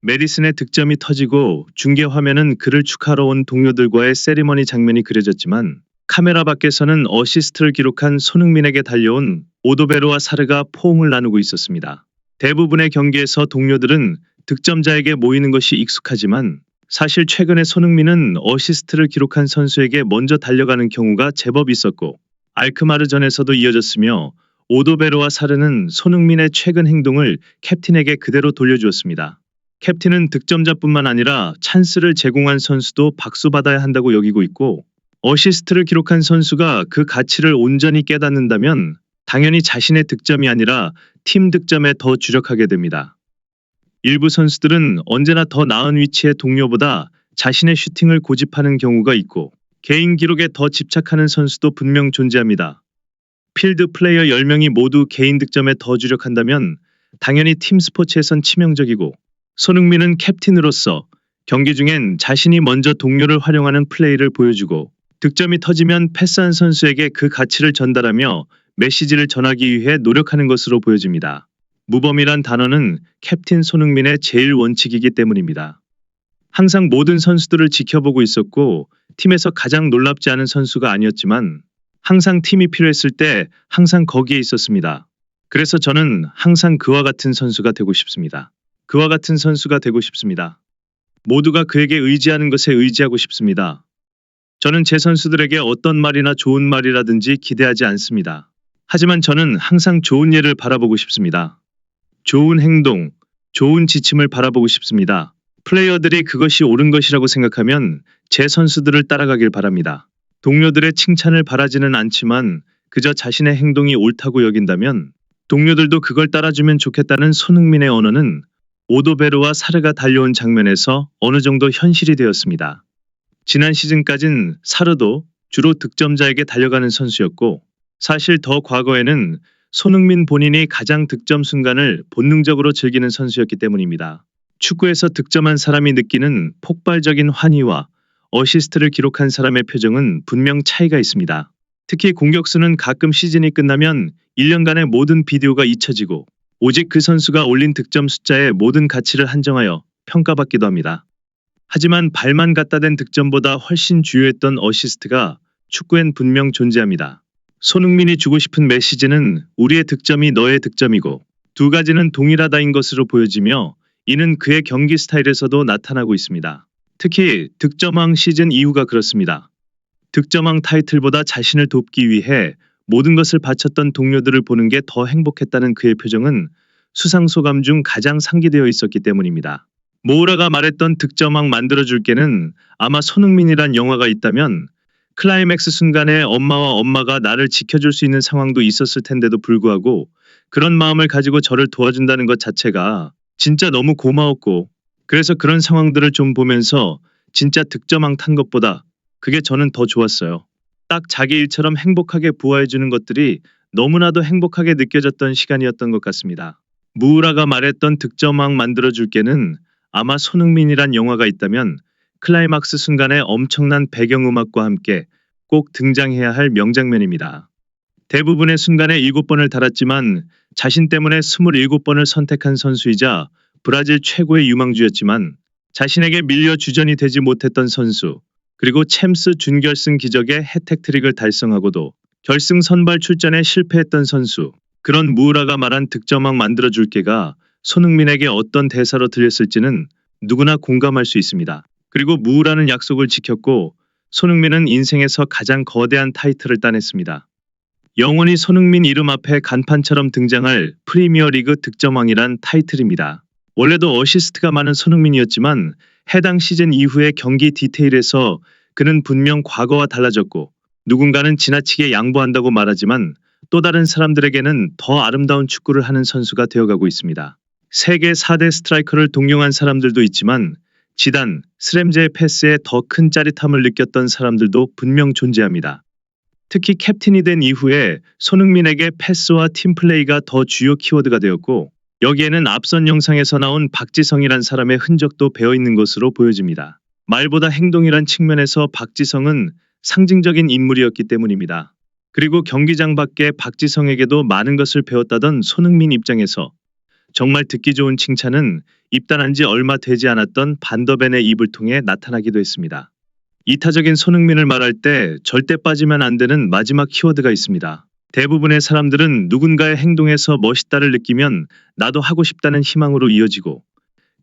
메디슨의 득점이 터지고 중계 화면은 그를 축하러 온 동료들과의 세리머니 장면이 그려졌지만 카메라 밖에서는 어시스트를 기록한 손흥민에게 달려온 오도베로와 사르가 포옹을 나누고 있었습니다. 대부분의 경기에서 동료들은 득점자에게 모이는 것이 익숙하지만 사실 최근에 손흥민은 어시스트를 기록한 선수에게 먼저 달려가는 경우가 제법 있었고 알크마르전에서도 이어졌으며 오도베로와 사르는 손흥민의 최근 행동을 캡틴에게 그대로 돌려주었습니다. 캡틴은 득점자뿐만 아니라 찬스를 제공한 선수도 박수받아야 한다고 여기고 있고 어시스트를 기록한 선수가 그 가치를 온전히 깨닫는다면 당연히 자신의 득점이 아니라 팀 득점에 더 주력하게 됩니다. 일부 선수들은 언제나 더 나은 위치의 동료보다 자신의 슈팅을 고집하는 경우가 있고 개인 기록에 더 집착하는 선수도 분명 존재합니다. 필드 플레이어 10명이 모두 개인 득점에 더 주력한다면 당연히 팀 스포츠에선 치명적이고 손흥민은 캡틴으로서 경기 중엔 자신이 먼저 동료를 활용하는 플레이를 보여주고 득점이 터지면 패스한 선수에게 그 가치를 전달하며 메시지를 전하기 위해 노력하는 것으로 보여집니다. 무범이란 단어는 캡틴 손흥민의 제일 원칙이기 때문입니다. 항상 모든 선수들을 지켜보고 있었고 팀에서 가장 놀랍지 않은 선수가 아니었지만 항상 팀이 필요했을 때 항상 거기에 있었습니다. 그래서 저는 항상 그와 같은 선수가 되고 싶습니다. 그와 같은 선수가 되고 싶습니다. 모두가 그에게 의지하는 것에 의지하고 싶습니다. 저는 제 선수들에게 어떤 말이나 좋은 말이라든지 기대하지 않습니다. 하지만 저는 항상 좋은 예를 바라보고 싶습니다. 좋은 행동, 좋은 지침을 바라보고 싶습니다. 플레이어들이 그것이 옳은 것이라고 생각하면 제 선수들을 따라가길 바랍니다. 동료들의 칭찬을 바라지는 않지만 그저 자신의 행동이 옳다고 여긴다면 동료들도 그걸 따라주면 좋겠다는 손흥민의 언어는 오도베르와 사르가 달려온 장면에서 어느 정도 현실이 되었습니다. 지난 시즌까진 사르도 주로 득점자에게 달려가는 선수였고 사실 더 과거에는 손흥민 본인이 가장 득점 순간을 본능적으로 즐기는 선수였기 때문입니다. 축구에서 득점한 사람이 느끼는 폭발적인 환희와 어시스트를 기록한 사람의 표정은 분명 차이가 있습니다. 특히 공격수는 가끔 시즌이 끝나면 1년간의 모든 비디오가 잊혀지고 오직 그 선수가 올린 득점 숫자의 모든 가치를 한정하여 평가받기도 합니다. 하지만 발만 갖다 댄 득점보다 훨씬 주요했던 어시스트가 축구엔 분명 존재합니다. 손흥민이 주고 싶은 메시지는 우리의 득점이 너의 득점이고 두 가지는 동일하다인 것으로 보여지며 이는 그의 경기 스타일에서도 나타나고 있습니다. 특히 득점왕 시즌 이후가 그렇습니다. 득점왕 타이틀보다 자신을 돕기 위해 모든 것을 바쳤던 동료들을 보는 게 더 행복했다는 그의 표정은 수상소감 중 가장 상기되어 있었기 때문입니다. 모우라가 말했던 득점왕 만들어줄게는 아마 손흥민이란 영화가 있다면 클라이맥스 순간에 엄마가 나를 지켜줄 수 있는 상황도 있었을 텐데도 불구하고 그런 마음을 가지고 저를 도와준다는 것 자체가 진짜 너무 고마웠고 그래서 그런 상황들을 좀 보면서 진짜 득점왕 탄 것보다 그게 저는 더 좋았어요. 딱 자기 일처럼 행복하게 부화해주는 것들이 너무나도 행복하게 느껴졌던 시간이었던 것 같습니다. 무우라가 말했던 득점왕 만들어줄게는 아마 손흥민이란 영화가 있다면 클라이막스 순간에 엄청난 배경음악과 함께 꼭 등장해야 할 명장면입니다. 대부분의 순간에 7번을 달았지만 자신 때문에 27번을 선택한 선수이자 브라질 최고의 유망주였지만 자신에게 밀려 주전이 되지 못했던 선수 그리고 챔스 준결승 기적의 해택트릭을 달성하고도 결승 선발 출전에 실패했던 선수 그런 무우라가 말한 득점왕 만들어줄게가 손흥민에게 어떤 대사로 들렸을지는 누구나 공감할 수 있습니다. 그리고 무우라는 약속을 지켰고 손흥민은 인생에서 가장 거대한 타이틀을 따냈습니다. 영원히 손흥민 이름 앞에 간판처럼 등장할 프리미어리그 득점왕이란 타이틀입니다. 원래도 어시스트가 많은 손흥민이었지만 해당 시즌 이후의 경기 디테일에서 그는 분명 과거와 달라졌고 누군가는 지나치게 양보한다고 말하지만 또 다른 사람들에게는 더 아름다운 축구를 하는 선수가 되어가고 있습니다. 세계 4대 스트라이커를 동경한 사람들도 있지만 지단, 스램제의 패스에 더 큰 짜릿함을 느꼈던 사람들도 분명 존재합니다. 특히 캡틴이 된 이후에 손흥민에게 패스와 팀플레이가 더 주요 키워드가 되었고 여기에는 앞선 영상에서 나온 박지성이란 사람의 흔적도 배어있는 것으로 보여집니다. 말보다 행동이란 측면에서 박지성은 상징적인 인물이었기 때문입니다. 그리고 경기장 밖에 박지성에게도 많은 것을 배웠다던 손흥민 입장에서 정말 듣기 좋은 칭찬은 입단한 지 얼마 되지 않았던 반더벤의 입을 통해 나타나기도 했습니다. 이타적인 손흥민을 말할 때 절대 빠지면 안 되는 마지막 키워드가 있습니다. 대부분의 사람들은 누군가의 행동에서 멋있다를 느끼면 나도 하고 싶다는 희망으로 이어지고,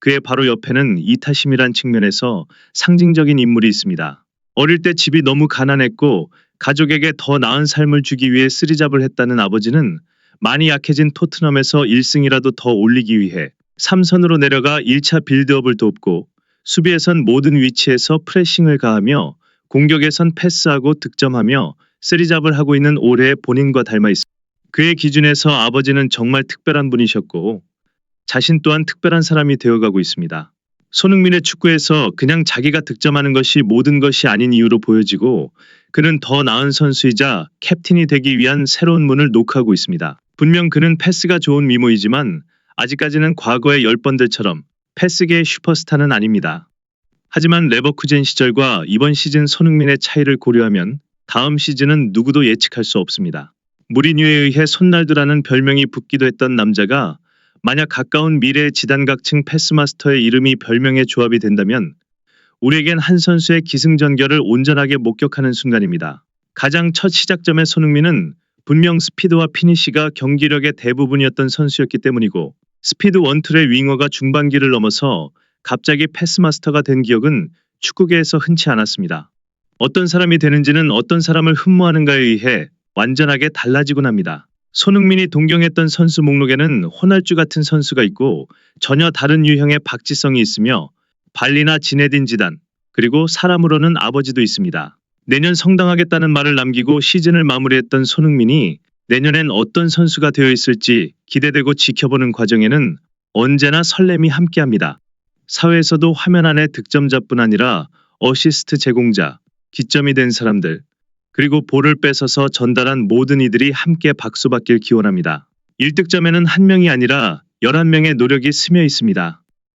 그의 바로 옆에는 이타심이란 측면에서 상징적인 인물이 있습니다. 어릴 때 집이 너무 가난했고 가족에게 더 나은 삶을 주기 위해 쓰리잡을 했다는 아버지는 많이 약해진 토트넘에서 1승이라도 더 올리기 위해 3선으로 내려가 1차 빌드업을 돕고, 수비에선 모든 위치에서 프레싱을 가하며 공격에선 패스하고 득점하며 쓰리잡을 하고 있는 올해의 본인과 닮아 있습니다. 그의 기준에서 아버지는 정말 특별한 분이셨고 자신 또한 특별한 사람이 되어가고 있습니다. 손흥민의 축구에서 그냥 자기가 득점하는 것이 모든 것이 아닌 이유로 보여지고, 그는 더 나은 선수이자 캡틴이 되기 위한 새로운 문을 노크하고 있습니다. 분명 그는 패스가 좋은 미모이지만 아직까지는 과거의 10번들처럼 패스계의 슈퍼스타는 아닙니다. 하지만 레버쿠젠 시절과 이번 시즌 손흥민의 차이를 고려하면 다음 시즌은 누구도 예측할 수 없습니다. 무리뉴에 의해 손날두라는 별명이 붙기도 했던 남자가 만약 가까운 미래의 지단각층 패스마스터의 이름이 별명의 조합이 된다면 우리에겐 한 선수의 기승전결을 온전하게 목격하는 순간입니다. 가장 첫 시작점의 손흥민은 분명 스피드와 피니시가 경기력의 대부분이었던 선수였기 때문이고, 스피드 원툴의 윙어가 중반기를 넘어서 갑자기 패스마스터가 된 기억은 축구계에서 흔치 않았습니다. 어떤 사람이 되는지는 어떤 사람을 흠모하는가에 의해 완전하게 달라지곤 합니다. 손흥민이 동경했던 선수 목록에는 호날두 같은 선수가 있고 전혀 다른 유형의 박지성이 있으며 발리나 지네딘 지단, 그리고 사람으로는 아버지도 있습니다. 내년 성당하겠다는 말을 남기고 시즌을 마무리했던 손흥민이 내년엔 어떤 선수가 되어 있을지 기대되고 지켜보는 과정에는 언제나 설렘이 함께합니다. 사회에서도 화면 안에 득점자뿐 아니라 어시스트 제공자, 기점이 된 사람들, 그리고 볼을 뺏어서 전달한 모든 이들이 함께 박수받길 기원합니다. 1득점에는 한 명이 아니라 11명의 노력이 스며 있습니다.